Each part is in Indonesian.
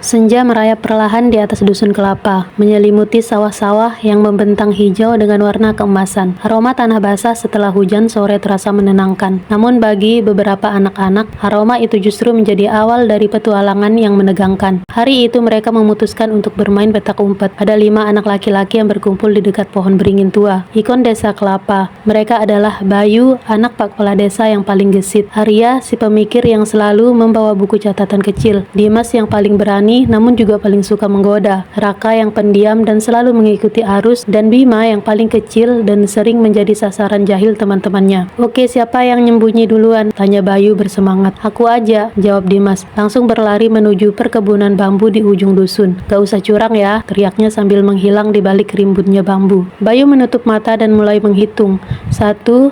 Senja merayap perlahan di atas dusun kelapa, menyelimuti sawah-sawah yang membentang hijau dengan warna keemasan. Aroma tanah basah setelah hujan sore terasa menenangkan. Namun bagi beberapa anak-anak, aroma itu justru menjadi awal dari petualangan yang menegangkan. Hari itu mereka memutuskan untuk bermain petak umpet. Ada 5 anak laki-laki yang berkumpul di dekat pohon beringin tua, ikon desa kelapa. Mereka adalah Bayu, anak Pak Kepala Desa yang paling gesit, Arya, si pemikir yang selalu membawa buku catatan kecil, Dimas yang paling berani namun juga paling suka menggoda, Raka yang pendiam dan selalu mengikuti arus, dan Bima yang paling kecil dan sering menjadi sasaran jahil teman-temannya. "Oke, siapa yang nyembunyi duluan?" tanya Bayu bersemangat. "Aku aja," jawab Dimas, langsung berlari menuju perkebunan bambu di ujung dusun. "Gak usah curang ya," teriaknya sambil menghilang di balik rimbunnya bambu. Bayu menutup mata dan mulai menghitung. 1,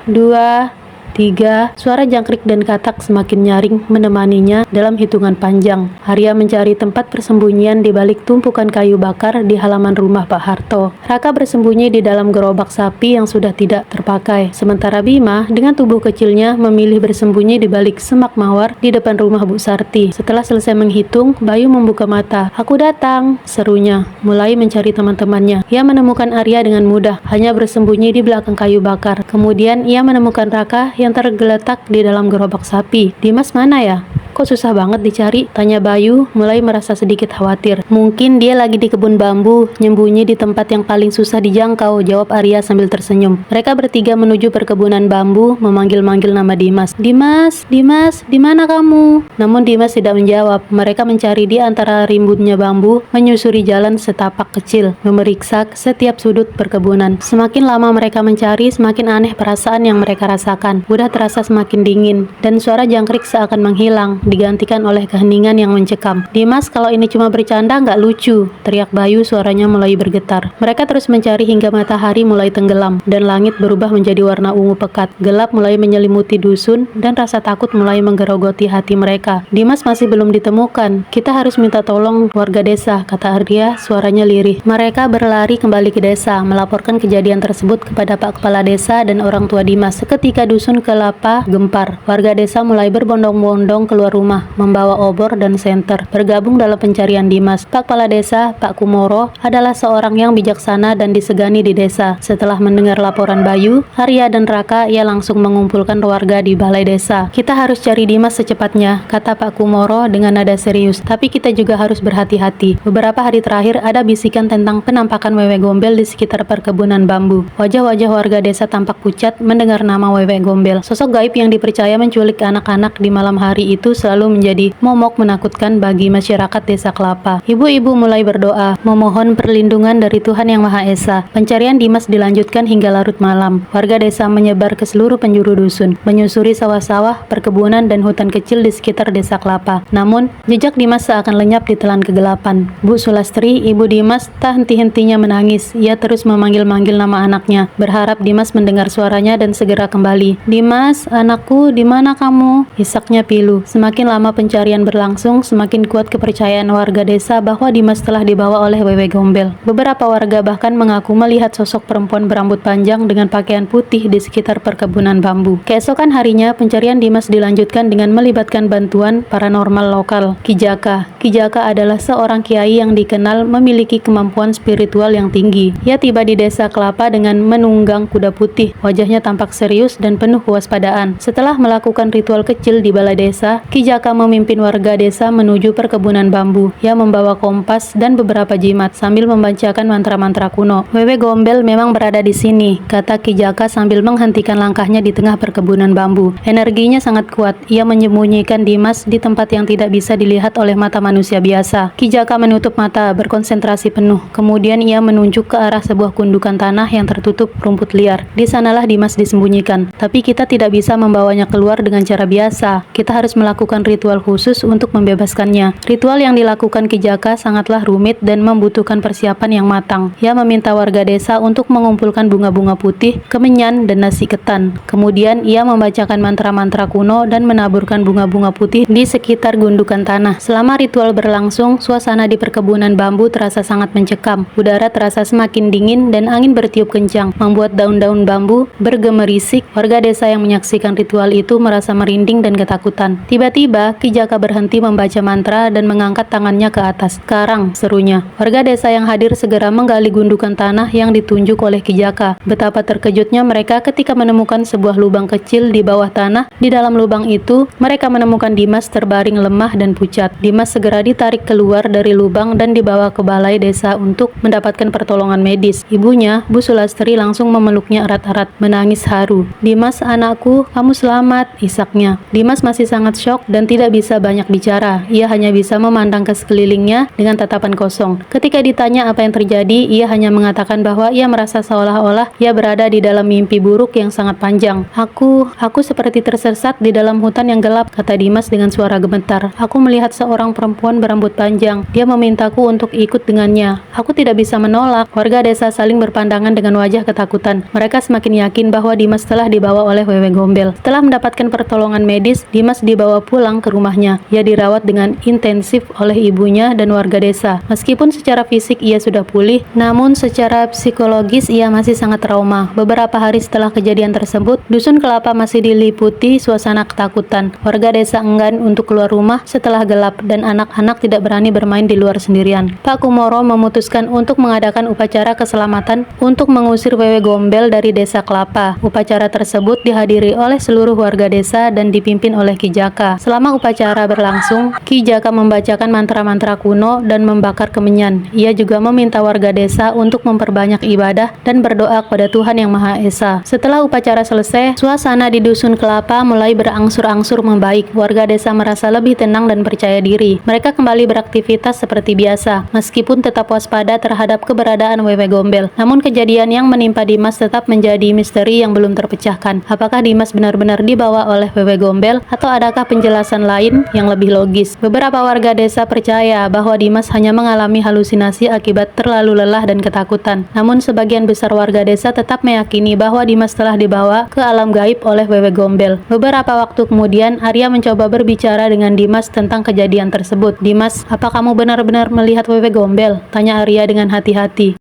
2, 3. Suara jangkrik dan katak semakin nyaring menemaninya dalam hitungan panjang. Arya mencari tempat persembunyian di balik tumpukan kayu bakar di halaman rumah Pak Harto. Raka bersembunyi di dalam gerobak sapi yang sudah tidak terpakai. Sementara Bima dengan tubuh kecilnya memilih bersembunyi di balik semak mawar di depan rumah Bu Sarti. Setelah selesai menghitung, Bayu membuka mata. "Aku datang," serunya, mulai mencari teman-temannya. Ia menemukan Arya dengan mudah, hanya bersembunyi di belakang kayu bakar. Kemudian ia menemukan Raka yang tergeletak di dalam gerobak sapi. "Dimas mana ya? Kok susah banget dicari?" tanya Bayu, mulai merasa sedikit khawatir. "Mungkin dia lagi di kebun bambu, nyembunyi di tempat yang paling susah dijangkau," jawab Arya sambil tersenyum. Mereka bertiga menuju perkebunan bambu, memanggil-manggil nama Dimas. "Dimas, Dimas, di mana kamu?" Namun Dimas tidak menjawab. Mereka mencari di antara rimbunnya bambu, menyusuri jalan setapak kecil, memeriksa setiap sudut perkebunan. Semakin lama mereka mencari, semakin aneh perasaan yang mereka rasakan. Udah terasa semakin dingin, dan suara jangkrik seakan menghilang, digantikan oleh keheningan yang mencekam. "Dimas, kalau ini cuma bercanda nggak lucu," teriak Bayu, suaranya mulai bergetar. Mereka terus mencari hingga matahari mulai tenggelam, dan langit berubah menjadi warna ungu pekat. Gelap mulai menyelimuti dusun, dan rasa takut mulai menggerogoti hati mereka. "Dimas masih belum ditemukan. Kita harus minta tolong warga desa," kata Arya, suaranya lirih. Mereka berlari kembali ke desa, melaporkan kejadian tersebut kepada Pak Kepala Desa dan orang tua Dimas. Seketika dusun kelapa gempar. Warga desa mulai berbondong-bondong keluar rumah, membawa obor dan senter, bergabung dalam pencarian Dimas. Pak Kepala Desa, Pak Kumoro, adalah seorang yang bijaksana dan disegani di desa. Setelah mendengar laporan Bayu, Arya dan Raka, ia langsung mengumpulkan warga di balai desa. "Kita harus cari Dimas secepatnya," kata Pak Kumoro dengan nada serius. "Tapi kita juga harus berhati-hati. Beberapa hari terakhir ada bisikan tentang penampakan wewe gombel di sekitar perkebunan bambu." Wajah-wajah warga desa tampak pucat mendengar nama wewe gombel. Sosok gaib yang dipercaya menculik anak-anak di malam hari itu selalu menjadi momok menakutkan bagi masyarakat desa Kelapa. Ibu-ibu mulai berdoa, memohon perlindungan dari Tuhan Yang Maha Esa. Pencarian Dimas dilanjutkan hingga larut malam. Warga desa menyebar ke seluruh penjuru dusun, menyusuri sawah-sawah, perkebunan, dan hutan kecil di sekitar desa Kelapa. Namun, jejak Dimas seakan lenyap ditelan kegelapan. Bu Sulastri, ibu Dimas, tak henti-hentinya menangis. Ia terus memanggil-manggil nama anaknya, berharap Dimas mendengar suaranya dan segera kembali. "Dimas, anakku, di mana kamu?" isaknya pilu. Semakin lama pencarian berlangsung, semakin kuat kepercayaan warga desa bahwa Dimas telah dibawa oleh wewe gombel. Beberapa warga bahkan mengaku melihat sosok perempuan berambut panjang dengan pakaian putih di sekitar perkebunan bambu. Keesokan harinya, pencarian Dimas dilanjutkan dengan melibatkan bantuan paranormal lokal. Kijaka. Kijaka adalah seorang kiai yang dikenal memiliki kemampuan spiritual yang tinggi. Ia tiba di desa Kelapa dengan menunggang kuda putih. Wajahnya tampak serius dan penuh kewaspadaan. Setelah melakukan ritual kecil di balai desa, Kijaka memimpin warga desa menuju perkebunan bambu. Ia membawa kompas dan beberapa jimat sambil membacakan mantra-mantra kuno. "Wewe gombel memang berada di sini," kata Kijaka sambil menghentikan langkahnya di tengah perkebunan bambu. Energinya sangat kuat. Ia menyembunyikan Dimas di tempat yang tidak bisa dilihat oleh mata manusia biasa. Kijaka menutup mata, berkonsentrasi penuh. Kemudian ia menunjuk ke arah sebuah gundukan tanah yang tertutup rumput liar. Di sanalah Dimas disembunyikan. "Tapi kita tidak bisa membawanya keluar dengan cara biasa. Kita harus melakukan ritual khusus untuk membebaskannya." Ritual yang dilakukan Kijaka sangatlah rumit dan membutuhkan persiapan yang matang. Ia meminta warga desa untuk mengumpulkan bunga-bunga putih, kemenyan, dan nasi ketan. Kemudian ia membacakan mantra-mantra kuno dan menaburkan bunga-bunga putih di sekitar gundukan tanah. Selama ritual berlangsung, suasana di perkebunan bambu terasa sangat mencekam. Udara terasa semakin dingin dan angin bertiup kencang, membuat daun-daun bambu bergemerisik. Warga desa yang menyaksikan ritual itu merasa merinding dan ketakutan. Tiba-tiba Tiba-tiba Ki Jaka berhenti membaca mantra dan mengangkat tangannya ke atas. "Sekarang," serunya. Warga desa yang hadir segera menggali gundukan tanah yang ditunjuk oleh Ki Jaka. Betapa terkejutnya mereka ketika menemukan sebuah lubang kecil di bawah tanah. Di dalam lubang itu, mereka menemukan Dimas terbaring lemah dan pucat. Dimas segera ditarik keluar dari lubang dan dibawa ke balai desa untuk mendapatkan pertolongan medis. Ibunya, Bu Sulastri, langsung memeluknya erat-erat, menangis haru. "Dimas, anakku, kamu selamat," isaknya. Dimas masih sangat syok dan tidak bisa banyak bicara. Ia hanya bisa memandang ke sekelilingnya dengan tatapan kosong. Ketika ditanya apa yang terjadi, ia hanya mengatakan bahwa ia merasa seolah-olah ia berada di dalam mimpi buruk yang sangat panjang. Aku seperti tersesat di dalam hutan yang gelap," kata Dimas dengan suara gemetar. "Aku melihat seorang perempuan berambut panjang. Dia memintaku untuk ikut dengannya. Aku tidak bisa menolak." Warga desa saling berpandangan dengan wajah ketakutan. Mereka semakin yakin bahwa Dimas telah dibawa oleh Wewe Gombel. Setelah mendapatkan pertolongan medis, Dimas dibawa pulang ke rumahnya. Ia dirawat dengan intensif oleh ibunya dan warga desa. Meskipun secara fisik ia sudah pulih, namun secara psikologis ia masih sangat trauma. Beberapa hari setelah kejadian tersebut, Dusun Kelapa masih diliputi suasana ketakutan. Warga desa enggan untuk keluar rumah setelah gelap dan anak-anak tidak berani bermain di luar sendirian. Pak Kumoro memutuskan untuk mengadakan upacara keselamatan untuk mengusir Wewe Gombel dari desa Kelapa. Upacara tersebut dihadiri oleh seluruh warga desa dan dipimpin oleh Ki Jaka. Selama upacara berlangsung, Ki Jaka membacakan mantra-mantra kuno dan membakar kemenyan. Ia juga meminta warga desa untuk memperbanyak ibadah dan berdoa kepada Tuhan Yang Maha Esa. Setelah upacara selesai, suasana di Dusun Kelapa mulai berangsur-angsur membaik. Warga desa merasa lebih tenang dan percaya diri. Mereka kembali beraktivitas seperti biasa, meskipun tetap waspada terhadap keberadaan Wewe Gombel. Namun kejadian yang menimpa Dimas tetap menjadi misteri yang belum terpecahkan. Apakah Dimas benar-benar dibawa oleh Wewe Gombel atau adakah penjelasan lain yang lebih logis? Beberapa warga desa percaya bahwa Dimas hanya mengalami halusinasi akibat terlalu lelah dan ketakutan. Namun sebagian besar warga desa tetap meyakini bahwa Dimas telah dibawa ke alam gaib oleh Wewe Gombel. Beberapa waktu kemudian, Arya mencoba berbicara dengan Dimas tentang kejadian tersebut. "Dimas, apa kamu benar-benar melihat Wewe Gombel?" tanya Arya dengan hati-hati.